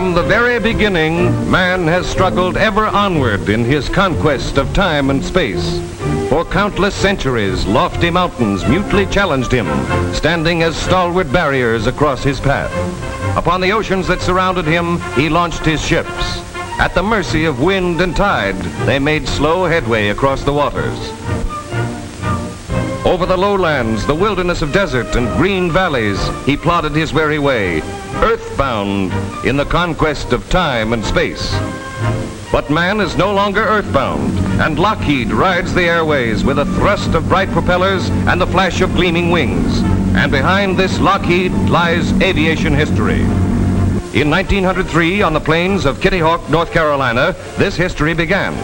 From the very beginning, man has struggled ever onward in his conquest of time and space. For countless centuries, lofty mountains mutely challenged him, standing as stalwart barriers across his path. Upon the oceans that surrounded him, he launched his ships. At the mercy of wind and tide, they made slow headway across the waters. Over the lowlands, the wilderness of desert and green valleys, he plodded his weary way, earthbound in the conquest of time and space. But man is no longer earthbound, and Lockheed rides the airways with a thrust of bright propellers and the flash of gleaming wings. And behind this Lockheed lies aviation history. In 1903, on the plains of Kitty Hawk, North Carolina, this history began.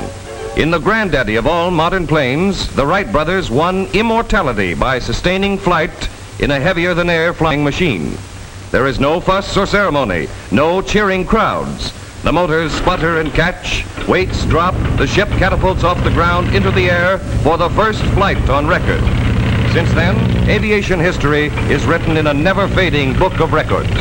In the granddaddy of all modern planes, the Wright brothers won immortality by sustaining flight in a heavier-than-air flying machine. There is no fuss or ceremony, no cheering crowds. The motors sputter and catch, weights drop, the ship catapults off the ground into the air for the first flight on record. Since then, aviation history is written in a never-fading book of records.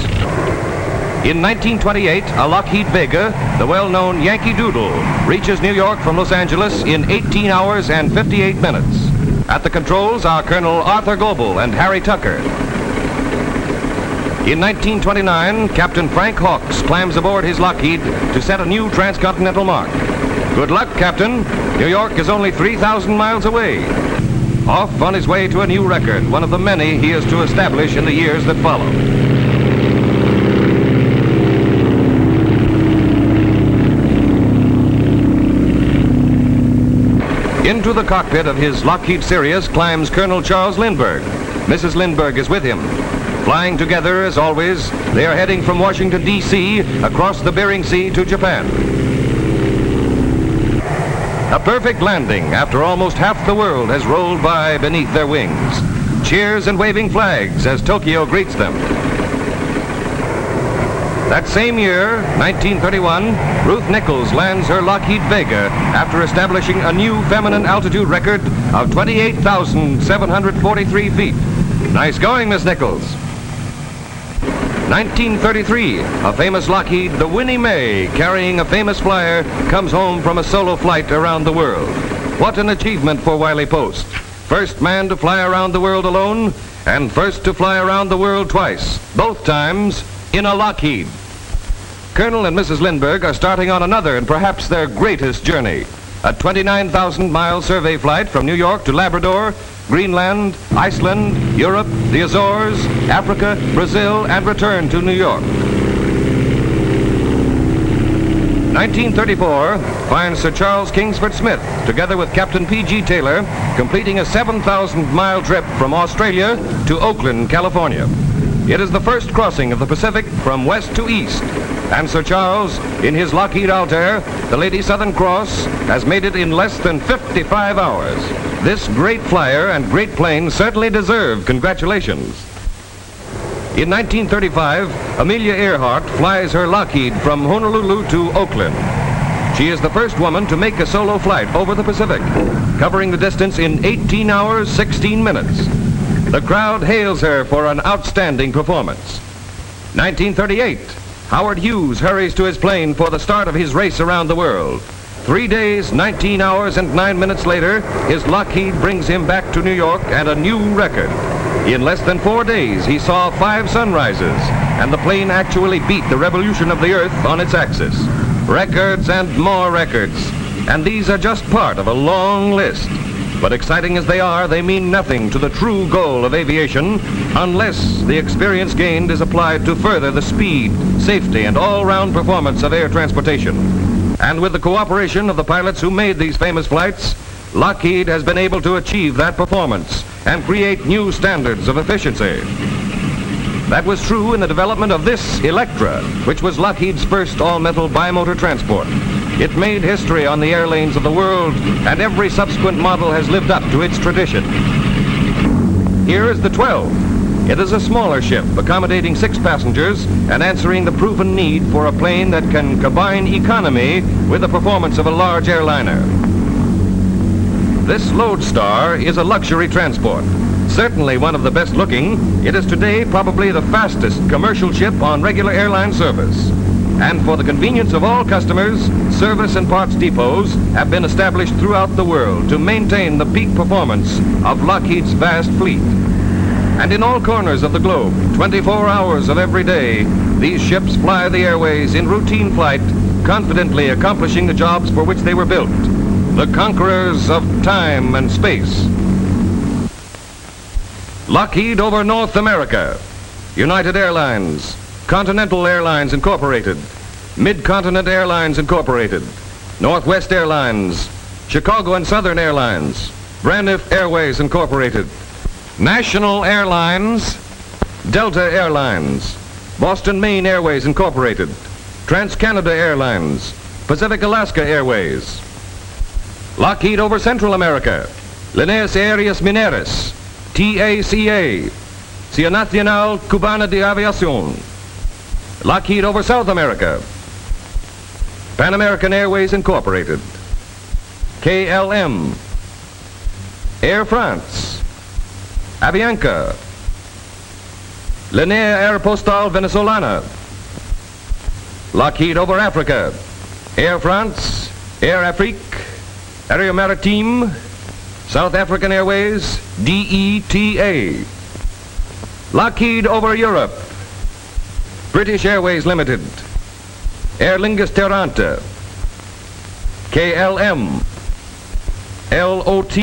In 1928, a Lockheed Vega, the well-known Yankee Doodle, reaches New York from Los Angeles in 18 hours and 58 minutes. At the controls are Colonel Arthur Gobel and Harry Tucker. In 1929, Captain Frank Hawks climbs aboard his Lockheed to set a new transcontinental mark. Good luck, Captain. New York is only 3,000 miles away. Off on his way to a new record, one of the many he is to establish in the years that follow. Into the cockpit of his Lockheed Sirius climbs Colonel Charles Lindbergh. Mrs. Lindbergh is with him. Flying together, as always, they are heading from Washington, D.C., across the Bering Sea to Japan. A perfect landing after almost half the world has rolled by beneath their wings. Cheers and waving flags as Tokyo greets them. That same year, 1931, Ruth Nichols lands her Lockheed Vega after establishing a new feminine altitude record of 28,743 feet. Nice going, Miss Nichols. 1933, a famous Lockheed, the Winnie Mae, carrying a famous flyer, comes home from a solo flight around the world. What an achievement for Wiley Post. First man to fly around the world alone, and first to fly around the world twice, both times in a Lockheed. Colonel and Mrs. Lindbergh are starting on another and perhaps their greatest journey. A 29,000-mile survey flight from New York to Labrador, Greenland, Iceland, Europe, the Azores, Africa, Brazil, and return to New York. 1934 finds Sir Charles Kingsford Smith, together with Captain P.G. Taylor, completing a 7,000-mile trip from Australia to Oakland, California. It is the first crossing of the Pacific from west to east, and Sir Charles, in his Lockheed Altair, the Lady Southern Cross, has made it in less than 55 hours. This great flyer and great plane certainly deserve congratulations. In 1935, Amelia Earhart flies her Lockheed from Honolulu to Oakland. She is the first woman to make a solo flight over the Pacific, covering the distance in 18 hours, 16 minutes. The crowd hails her for an outstanding performance. 1938, Howard Hughes hurries to his plane for the start of his race around the world. 3 days, 19 hours, and 9 minutes later, his Lockheed brings him back to New York and a new record. In less than 4 days, he saw 5 sunrises, and the plane actually beat the revolution of the Earth on its axis. Records and more records, and these are just part of a long list. But exciting as they are, they mean nothing to the true goal of aviation unless the experience gained is applied to further the speed, safety, and all-round performance of air transportation. And with the cooperation of the pilots who made these famous flights, Lockheed has been able to achieve that performance and create new standards of efficiency. That was true in the development of this Electra, which was Lockheed's first all-metal bimotor transport. It made history on the air lanes of the world, and every subsequent model has lived up to its tradition. Here is the 12. It is a smaller ship, accommodating 6 passengers and answering the proven need for a plane that can combine economy with the performance of a large airliner. This Lodestar is a luxury transport. Certainly one of the best looking, it is today probably the fastest commercial ship on regular airline service. And for the convenience of all customers, service and parts depots have been established throughout the world to maintain the peak performance of Lockheed's vast fleet. And in all corners of the globe, 24 hours of every day, these ships fly the airways in routine flight, confidently accomplishing the jobs for which they were built. The conquerors of time and space. Lockheed over North America. United Airlines, Continental Airlines Incorporated, Mid-Continent Airlines Incorporated, Northwest Airlines, Chicago and Southern Airlines, Braniff Airways Incorporated, National Airlines, Delta Airlines, Boston Maine Airways Incorporated, Trans-Canada Airlines, Pacific Alaska Airways. Lockheed over Central America, Líneas Aéreas Mineras, TACA, Cia Nacional Cubana de Aviación. Lockheed over South America, Pan American Airways Incorporated, KLM, Air France, Avianca, Línea Aeropostal Venezolana. Lockheed over Africa, Air France, Air Afrique, Aéro Maritime, South African Airways, DETA. Lockheed over Europe, British Airways Limited, Aer Lingus Terranta, KLM, LOT,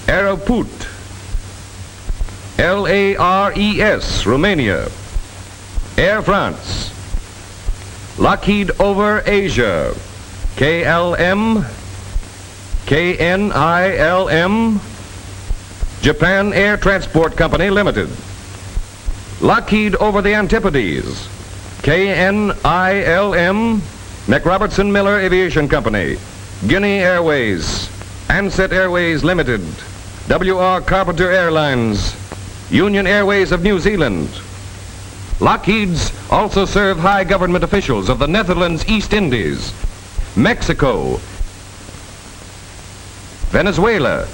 Aeroput, LARES, Romania, Air France. Lockheed over Asia, KLM, KNILM, Japan Air Transport Company Limited. Lockheed over the Antipodes, KNILM, McRobertson Miller Aviation Company, Guinea Airways, Ansett Airways Limited, WR Carpenter Airlines, Union Airways of New Zealand. Lockheeds also serve high government officials of the Netherlands East Indies, Mexico, Venezuela,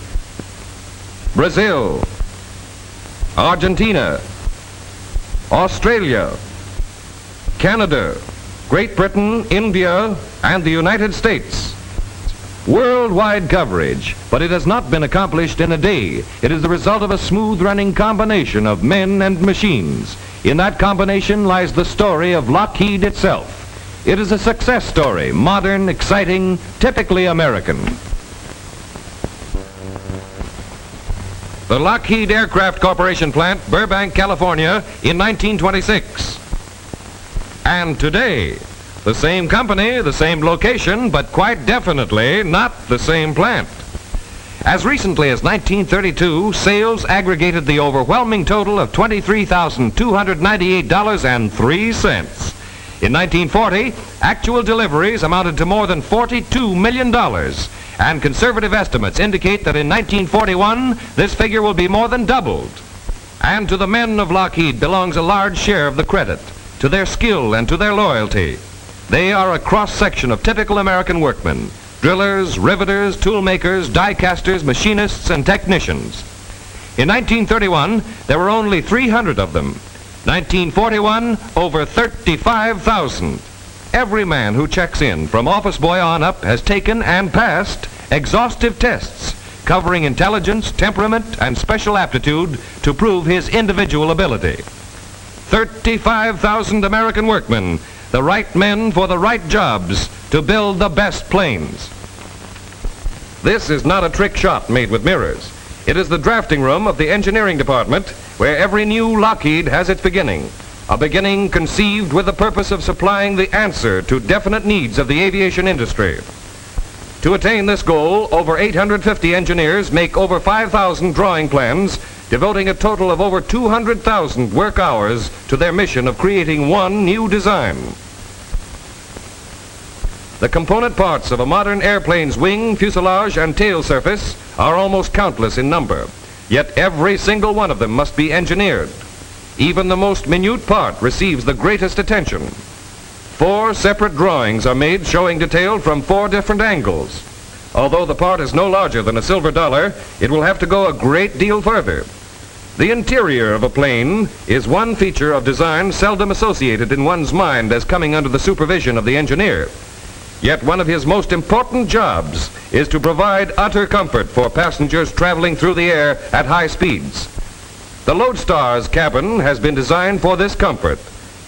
Brazil, Argentina, Australia, Canada, Great Britain, India, and the United States. Worldwide coverage, but it has not been accomplished in a day. It is the result of a smooth-running combination of men and machines. In that combination lies the story of Lockheed itself. It is a success story, modern, exciting, typically American. The Lockheed Aircraft Corporation plant, Burbank, California, in 1926. And today, the same company, the same location, but quite definitely not the same plant. As recently as 1932, sales aggregated the overwhelming total of $23,298.03. In 1940, actual deliveries amounted to more than $42 million, and conservative estimates indicate that in 1941, this figure will be more than doubled. And to the men of Lockheed belongs a large share of the credit, to their skill and to their loyalty. They are a cross-section of typical American workmen, drillers, riveters, tool makers, die casters, machinists, and technicians. In 1931, there were only 300 of them. 1941, over 35,000. Every man who checks in, from office boy on up, has taken and passed exhaustive tests covering intelligence, temperament, and special aptitude to prove his individual ability. 35,000 American workmen, the right men for the right jobs to build the best planes. This is not a trick shot made with mirrors. It is the drafting room of the engineering department where every new Lockheed has its beginning. A beginning conceived with the purpose of supplying the answer to definite needs of the aviation industry. To attain this goal, over 850 engineers make over 5,000 drawing plans, devoting a total of over 200,000 work hours to their mission of creating one new design. The component parts of a modern airplane's wing, fuselage, and tail surface are almost countless in number, yet every single one of them must be engineered. Even the most minute part receives the greatest attention. 4 separate drawings are made showing detail from 4 different angles. Although the part is no larger than a silver dollar, it will have to go a great deal further. The interior of a plane is one feature of design seldom associated in one's mind as coming under the supervision of the engineer. Yet one of his most important jobs is to provide utter comfort for passengers traveling through the air at high speeds. The Lodestar's cabin has been designed for this comfort.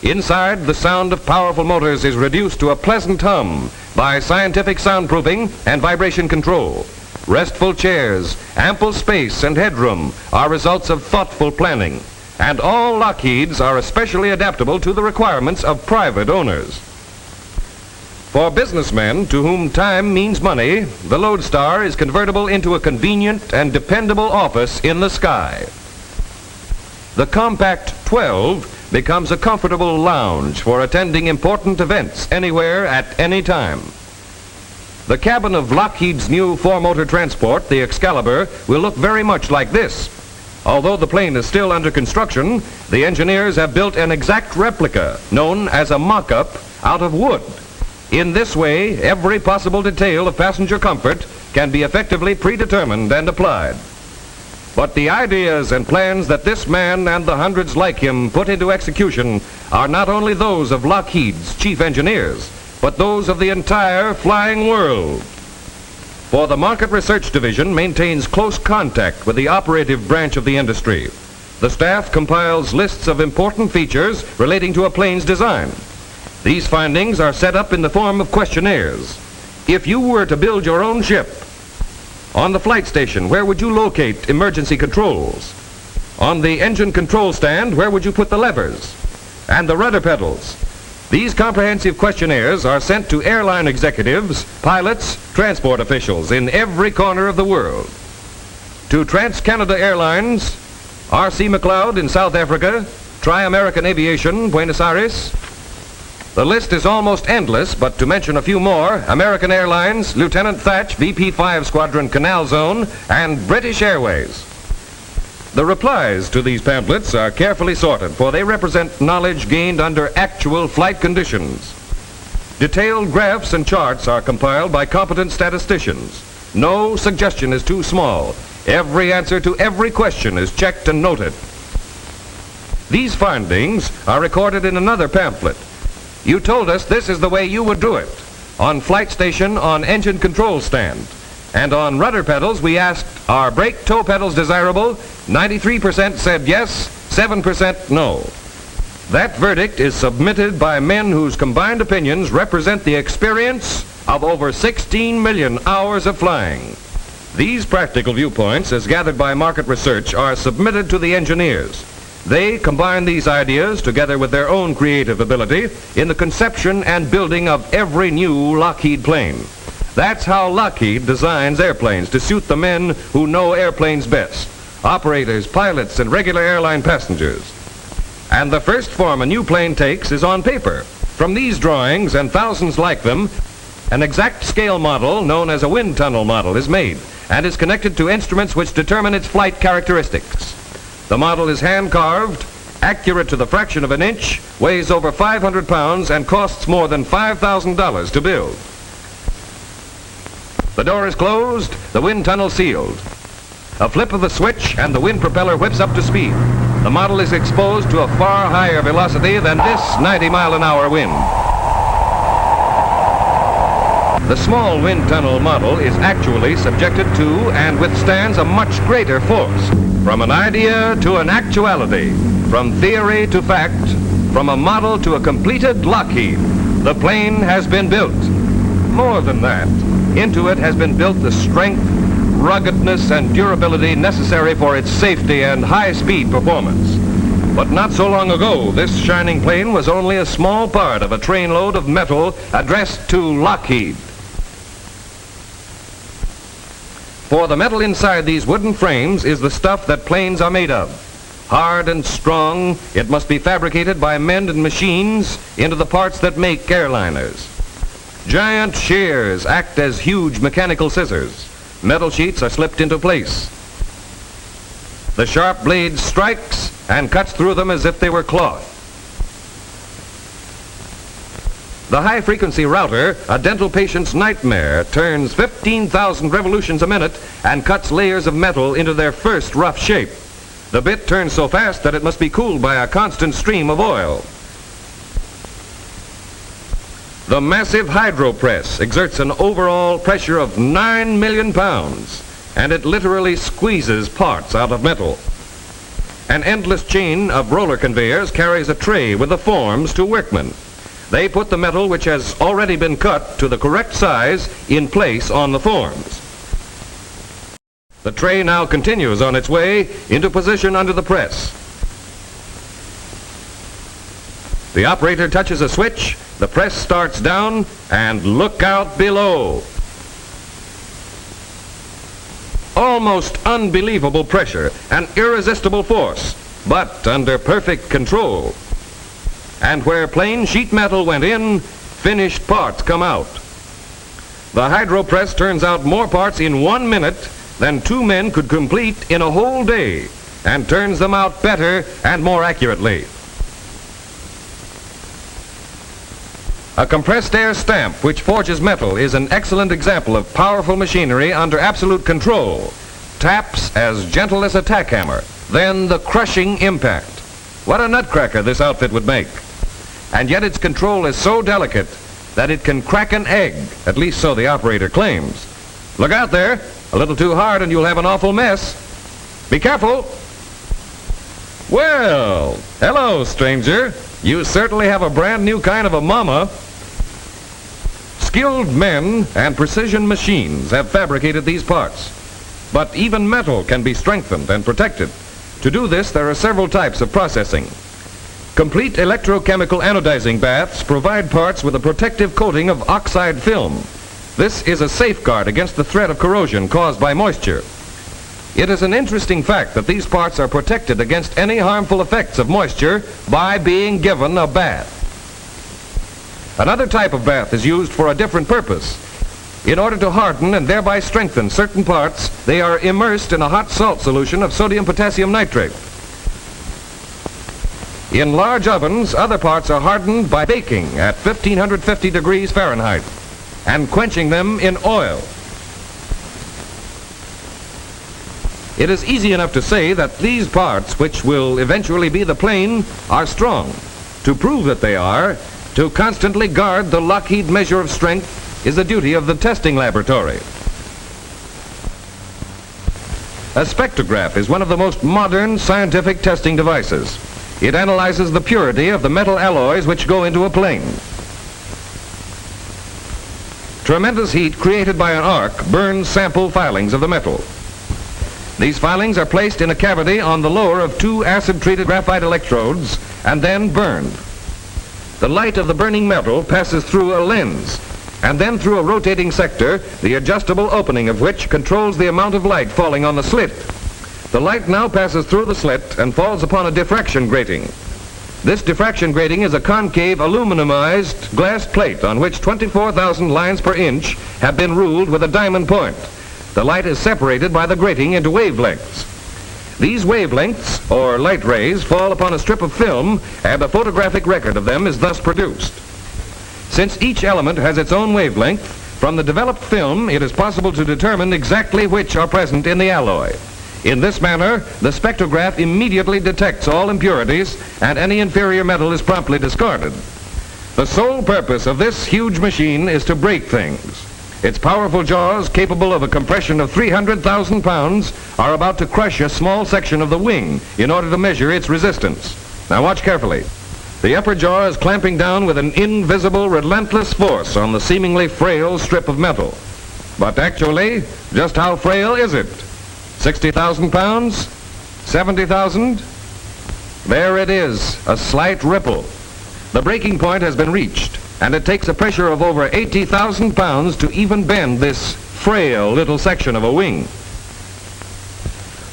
Inside, the sound of powerful motors is reduced to a pleasant hum by scientific soundproofing and vibration control. Restful chairs, ample space, and headroom are results of thoughtful planning, and all Lockheeds are especially adaptable to the requirements of private owners. For businessmen to whom time means money, the Lodestar is convertible into a convenient and dependable office in the sky. The compact 12 becomes a comfortable lounge for attending important events anywhere at any time. The cabin of Lockheed's new four-motor transport, the Excalibur, will look very much like this. Although the plane is still under construction, the engineers have built an exact replica, known as a mock-up, out of wood. In this way, every possible detail of passenger comfort can be effectively predetermined and applied. But the ideas and plans that this man and the hundreds like him put into execution are not only those of Lockheed's chief engineers, but those of the entire flying world. For the Market Research Division maintains close contact with the operative branch of the industry. The staff compiles lists of important features relating to a plane's design. These findings are set up in the form of questionnaires. If you were to build your own ship, on the flight station, where would you locate emergency controls? On the engine control stand, where would you put the levers? And the rudder pedals? These comprehensive questionnaires are sent to airline executives, pilots, transport officials in every corner of the world. To TransCanada Airlines, R.C. McLeod in South Africa, Tri-American Aviation, Buenos Aires. The list is almost endless, but to mention a few more, American Airlines, Lieutenant Thatch, VP-5 Squadron Canal Zone, and British Airways. The replies to these pamphlets are carefully sorted, for they represent knowledge gained under actual flight conditions. Detailed graphs and charts are compiled by competent statisticians. No suggestion is too small. Every answer to every question is checked and noted. These findings are recorded in another pamphlet. You told us this is the way you would do it. On flight station, on engine control stand. And on rudder pedals, we asked, are brake toe pedals desirable? 93% said yes, 7% no. That verdict is submitted by men whose combined opinions represent the experience of over 16 million hours of flying. These practical viewpoints, as gathered by market research, are submitted to the engineers. They combine these ideas together with their own creative ability in the conception and building of every new Lockheed plane. That's how Lockheed designs airplanes to suit the men who know airplanes best, operators, pilots, and regular airline passengers. And the first form a new plane takes is on paper. From these drawings and thousands like them, an exact scale model known as a wind tunnel model is made and is connected to instruments which determine its flight characteristics. The model is hand-carved, accurate to the fraction of an inch, weighs over 500 pounds, and costs more than $5,000 to build. The door is closed, the wind tunnel sealed. A flip of the switch and the wind propeller whips up to speed. The model is exposed to a far higher velocity than this 90-mile-an-hour wind. The small wind tunnel model is actually subjected to and withstands a much greater force. From an idea to an actuality, from theory to fact, from a model to a completed Lockheed, the plane has been built. More than that, into it has been built the strength, ruggedness, and durability necessary for its safety and high-speed performance. But not so long ago, this shining plane was only a small part of a trainload of metal addressed to Lockheed. For the metal inside these wooden frames is the stuff that planes are made of. Hard and strong, it must be fabricated by men and machines into the parts that make airliners. Giant shears act as huge mechanical scissors. Metal sheets are slipped into place. The sharp blade strikes and cuts through them as if they were cloth. The high-frequency router, a dental patient's nightmare, turns 15,000 revolutions a minute and cuts layers of metal into their first rough shape. The bit turns so fast that it must be cooled by a constant stream of oil. The massive hydro press exerts an overall pressure of 9 million pounds, and it literally squeezes parts out of metal. An endless chain of roller conveyors carries a tray with the forms to workmen. They put the metal which has already been cut to the correct size in place on the forms. The tray now continues on its way into position under the press. The operator touches a switch, the press starts down, and look out below. Almost unbelievable pressure, an irresistible force, but under perfect control. And where plain sheet metal went in, finished parts come out. The hydro press turns out more parts in 1 minute than 2 men could complete in a whole day, and turns them out better and more accurately. A compressed air stamp which forges metal is an excellent example of powerful machinery under absolute control. Taps as gentle as a tack hammer, then the crushing impact. What a nutcracker this outfit would make. And yet its control is so delicate that it can crack an egg, at least so the operator claims. Look out there, a little too hard and you'll have an awful mess. Be careful. Well, hello, stranger. You certainly have a brand new kind of a mama. Skilled men and precision machines have fabricated these parts, but even metal can be strengthened and protected. To do this, there are several types of processing. Complete electrochemical anodizing baths provide parts with a protective coating of oxide film. This is a safeguard against the threat of corrosion caused by moisture. It is an interesting fact that these parts are protected against any harmful effects of moisture by being given a bath. Another type of bath is used for a different purpose. In order to harden and thereby strengthen certain parts, they are immersed in a hot salt solution of sodium potassium nitrate. In large ovens, other parts are hardened by baking at 1550 degrees Fahrenheit and quenching them in oil. It is easy enough to say that these parts, which will eventually be the plane, are strong. To prove that they are, to constantly guard the Lockheed measure of strength is the duty of the testing laboratory. A spectrograph is one of the most modern scientific testing devices. It analyzes the purity of the metal alloys which go into a plane. Tremendous heat created by an arc burns sample filings of the metal. These filings are placed in a cavity on the lower of 2 acid-treated graphite electrodes and then burned. The light of the burning metal passes through a lens and then through a rotating sector, the adjustable opening of which controls the amount of light falling on the slit. The light now passes through the slit and falls upon a diffraction grating. This diffraction grating is a concave aluminumized glass plate on which 24,000 lines per inch have been ruled with a diamond point. The light is separated by the grating into wavelengths. These wavelengths, or light rays, fall upon a strip of film, and a photographic record of them is thus produced. Since each element has its own wavelength, from the developed film it is possible to determine exactly which are present in the alloy. In this manner, the spectrograph immediately detects all impurities, and any inferior metal is promptly discarded. The sole purpose of this huge machine is to break things. Its powerful jaws, capable of a compression of 300,000 pounds, are about to crush a small section of the wing in order to measure its resistance. Now watch carefully. The upper jaw is clamping down with an invisible, relentless force on the seemingly frail strip of metal. But actually, just how frail is it? 60,000 pounds? 70,000? There it is, a slight ripple. The breaking point has been reached, and it takes a pressure of over 80,000 pounds to even bend this frail little section of a wing.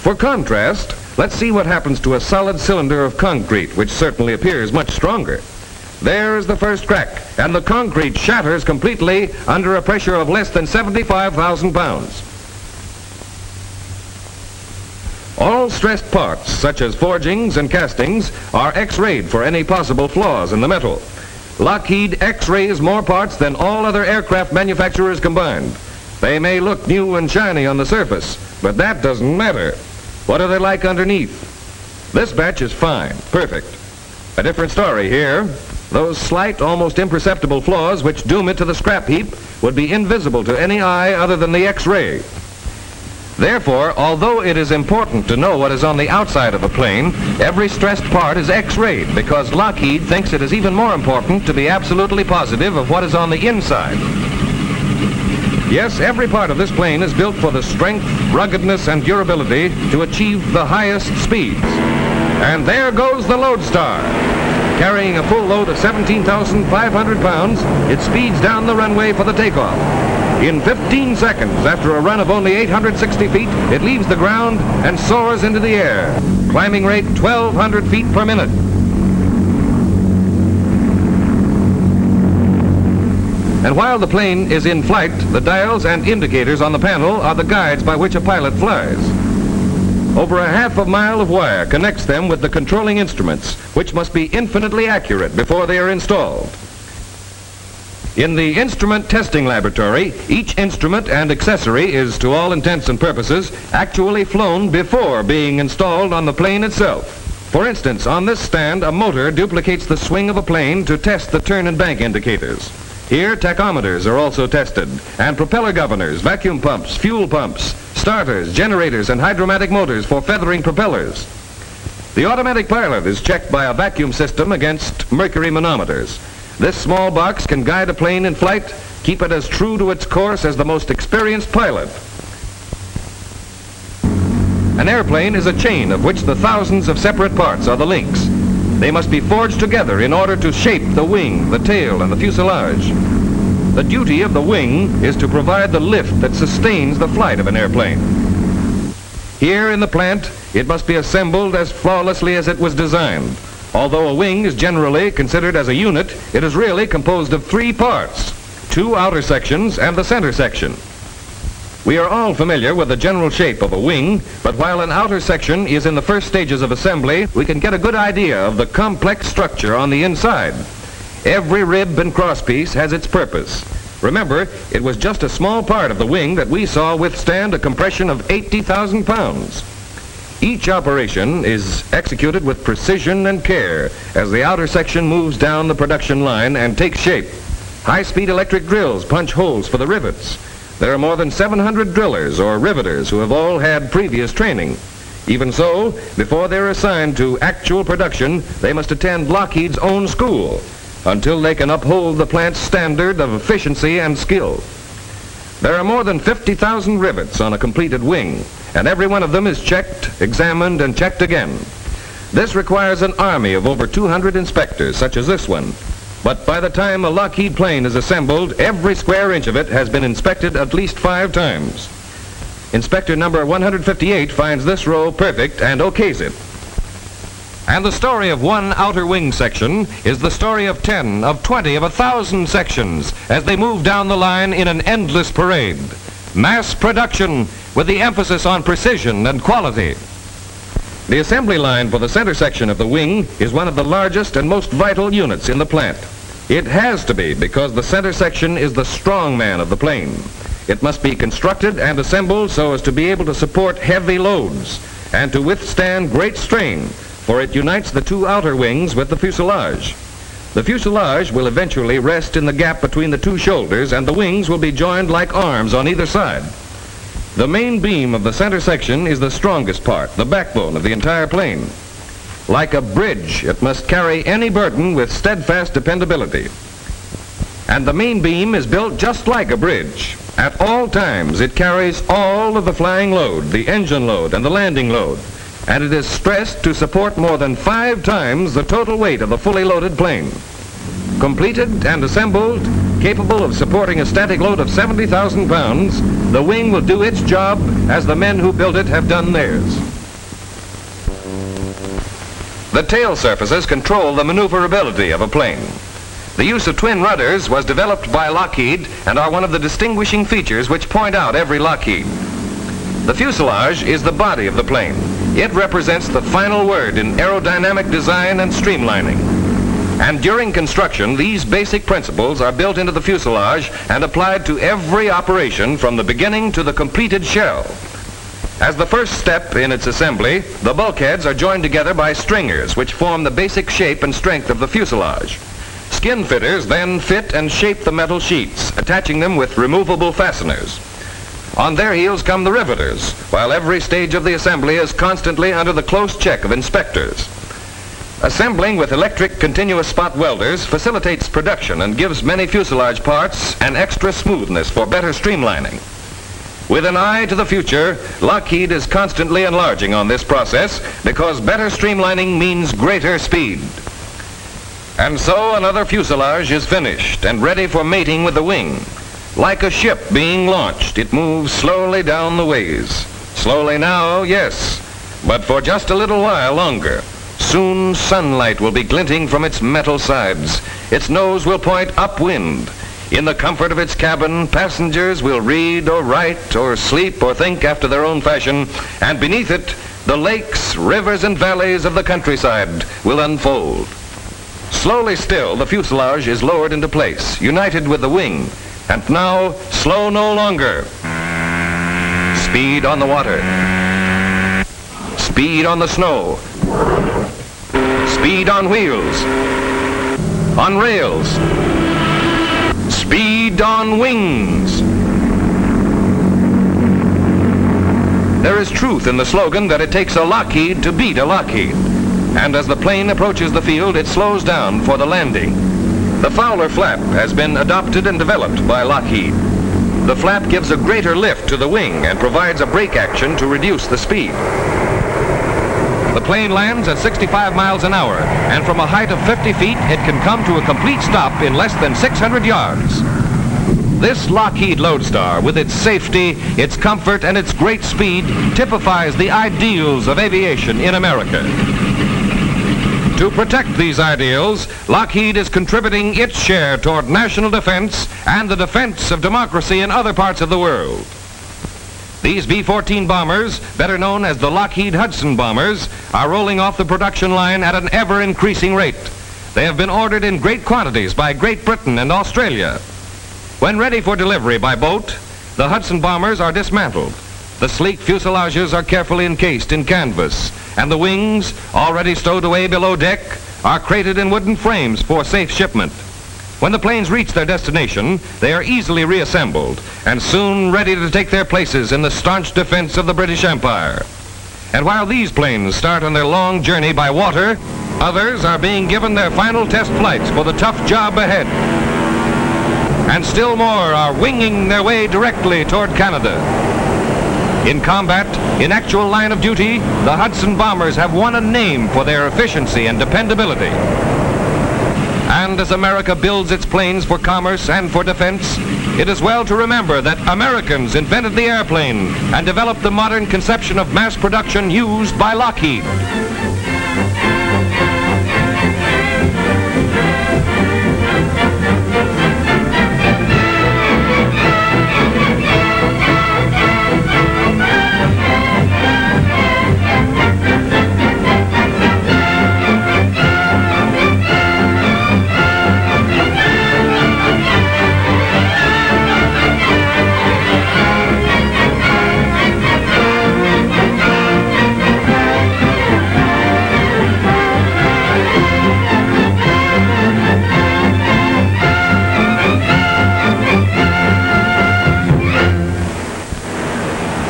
For contrast, let's see what happens to a solid cylinder of concrete, which certainly appears much stronger. There is the first crack, and the concrete shatters completely under a pressure of less than 75,000 pounds. All stressed parts, such as forgings and castings, are X-rayed for any possible flaws in the metal. Lockheed X-rays more parts than all other aircraft manufacturers combined. They may look new and shiny on the surface, but that doesn't matter. What are they like underneath? This batch is fine, perfect. A different story here. Those slight, almost imperceptible flaws which doom it to the scrap heap would be invisible to any eye other than the X-ray. Therefore, although it is important to know what is on the outside of a plane, every stressed part is X-rayed because Lockheed thinks it is even more important to be absolutely positive of what is on the inside. Yes, every part of this plane is built for the strength, ruggedness, and durability to achieve the highest speeds. And there goes the Lodestar. Carrying a full load of 17,500 pounds, it speeds down the runway for the takeoff. In 15 seconds, after a run of only 860 feet, it leaves the ground and soars into the air, climbing rate 1,200 feet per minute. And while the plane is in flight, the dials and indicators on the panel are the guides by which a pilot flies. Over a half a mile of wire connects them with the controlling instruments, which must be infinitely accurate before they are installed. In the instrument testing laboratory, each instrument and accessory is, to all intents and purposes, actually flown before being installed on the plane itself. For instance, on this stand, a motor duplicates the swing of a plane to test the turn and bank indicators. Here, tachometers are also tested, and propeller governors, vacuum pumps, fuel pumps, starters, generators, and hydromatic motors for feathering propellers. The automatic pilot is checked by a vacuum system against mercury manometers. This small box can guide a plane in flight, keep it as true to its course as the most experienced pilot. An airplane is a chain of which the thousands of separate parts are the links. They must be forged together in order to shape the wing, the tail, and the fuselage. The duty of the wing is to provide the lift that sustains the flight of an airplane. Here in the plant, it must be assembled as flawlessly as it was designed. Although a wing is generally considered as a unit, it is really composed of 3 parts, 2 outer sections and the center section. We are all familiar with the general shape of a wing, but while an outer section is in the first stages of assembly, we can get a good idea of the complex structure on the inside. Every rib and crosspiece has its purpose. Remember, it was just a small part of the wing that we saw withstand a compression of 80,000 pounds. Each operation is executed with precision and care as the outer section moves down the production line and takes shape. High-speed electric drills punch holes for the rivets. There are more than 700 drillers or riveters who have all had previous training. Even so, before they're assigned to actual production, they must attend Lockheed's own school until they can uphold the plant's standard of efficiency and skill. There are more than 50,000 rivets on a completed wing, and every one of them is checked, examined, and checked again. This requires an army of over 200 inspectors, such as this one. But by the time a Lockheed plane is assembled, every square inch of it has been inspected at least 5 times. Inspector number 158 finds this row perfect and okays it. And the story of one outer wing section is the story of 10, of 20, of 1,000 sections as they move down the line in an endless parade. Mass production with the emphasis on precision and quality. The assembly line for the center section of the wing is one of the largest and most vital units in the plant. It has to be because the center section is the strong man of the plane. It must be constructed and assembled so as to be able to support heavy loads and to withstand great strain, for it unites the 2 outer wings with the fuselage. The fuselage will eventually rest in the gap between the 2 shoulders, and the wings will be joined like arms on either side. The main beam of the center section is the strongest part, the backbone of the entire plane. Like a bridge, it must carry any burden with steadfast dependability. And the main beam is built just like a bridge. At all times, it carries all of the flying load, the engine load, and the landing load. And it is stressed to support more than 5 times the total weight of a fully loaded plane. Completed and assembled, capable of supporting a static load of 70,000 pounds, the wing will do its job as the men who built it have done theirs. The tail surfaces control the maneuverability of a plane. The use of twin rudders was developed by Lockheed and are one of the distinguishing features which point out every Lockheed. The fuselage is the body of the plane. It represents the final word in aerodynamic design and streamlining. And during construction, these basic principles are built into the fuselage and applied to every operation from the beginning to the completed shell. As the first step in its assembly, the bulkheads are joined together by stringers, which form the basic shape and strength of the fuselage. Skin fitters then fit and shape the metal sheets, attaching them with removable fasteners. On their heels come the riveters, while every stage of the assembly is constantly under the close check of inspectors. Assembling with electric continuous spot welders facilitates production and gives many fuselage parts an extra smoothness for better streamlining. With an eye to the future, Lockheed is constantly enlarging on this process because better streamlining means greater speed. And so another fuselage is finished and ready for mating with the wing. Like a ship being launched, it moves slowly down the ways. Slowly now, yes, but for just a little while longer. Soon sunlight will be glinting from its metal sides. Its nose will point upwind. In the comfort of its cabin, passengers will read or write or sleep or think after their own fashion, and beneath it, the lakes, rivers, and valleys of the countryside will unfold. Slowly still, the fuselage is lowered into place, united with the wing, and now, slow no longer. Speed on the water. Speed on the snow. Speed on wheels. On rails. Speed on wings. There is truth in the slogan that it takes a Lockheed to beat a Lockheed. And as the plane approaches the field, it slows down for the landing. The Fowler Flap has been adopted and developed by Lockheed. The flap gives a greater lift to the wing and provides a brake action to reduce the speed. The plane lands at 65 miles an hour, and from a height of 50 feet, it can come to a complete stop in less than 600 yards. This Lockheed Lodestar, with its safety, its comfort, and its great speed, typifies the ideals of aviation in America. To protect these ideals, Lockheed is contributing its share toward national defense and the defense of democracy in other parts of the world. These B-14 bombers, better known as the Lockheed Hudson bombers, are rolling off the production line at an ever-increasing rate. They have been ordered in great quantities by Great Britain and Australia. When ready for delivery by boat, the Hudson bombers are dismantled. The sleek fuselages are carefully encased in canvas, and the wings, already stowed away below deck, are crated in wooden frames for safe shipment. When the planes reach their destination, they are easily reassembled and soon ready to take their places in the staunch defense of the British Empire. And while these planes start on their long journey by water, others are being given their final test flights for the tough job ahead. And still more are winging their way directly toward Canada. In combat, in actual line of duty, the Hudson bombers have won a name for their efficiency and dependability. And as America builds its planes for commerce and for defense, it is well to remember that Americans invented the airplane and developed the modern conception of mass production used by Lockheed.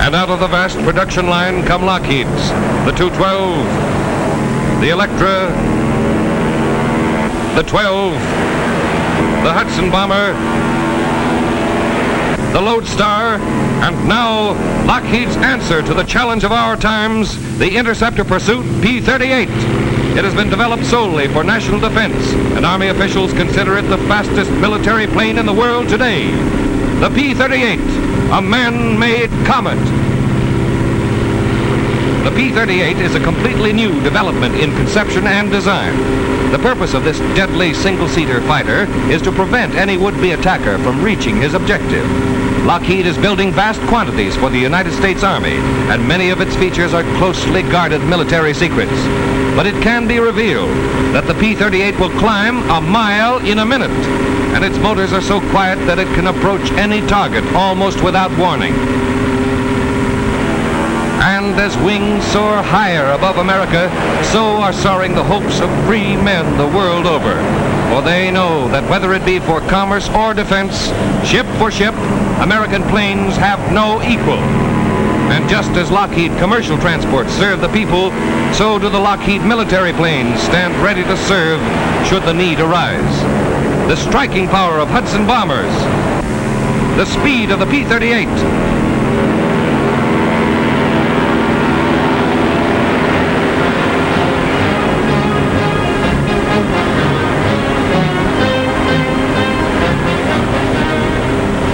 And out of the vast production line come Lockheed's, the 212, the Electra, the 12, the Hudson bomber, the Lodestar, and now Lockheed's answer to the challenge of our times, the Interceptor Pursuit P-38. It has been developed solely for national defense, and Army officials consider it the fastest military plane in the world today. The P-38, a man-made comet. The P-38 is a completely new development in conception and design. The purpose of this deadly single-seater fighter is to prevent any would-be attacker from reaching his objective. Lockheed is building vast quantities for the United States Army, and many of its features are closely guarded military secrets. But it can be revealed that the P-38 will climb a mile in a minute, and its motors are so quiet that it can approach any target almost without warning. And as wings soar higher above America, so are soaring the hopes of free men the world over. For they know that whether it be for commerce or defense, ship for ship, American planes have no equal. And just as Lockheed commercial transports serve the people, so do the Lockheed military planes stand ready to serve should the need arise. The striking power of Hudson bombers, the speed of the P-38,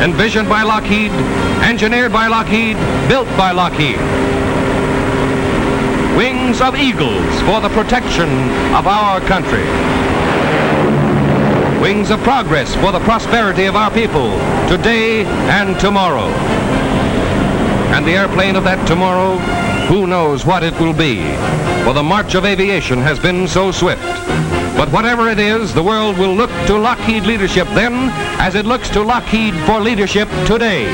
envisioned by Lockheed, engineered by Lockheed, built by Lockheed. Wings of eagles for the protection of our country. Wings of progress for the prosperity of our people, today and tomorrow. And the airplane of that tomorrow, who knows what it will be, for the march of aviation has been so swift. But whatever it is, the world will look to Lockheed leadership then as it looks to Lockheed for leadership today.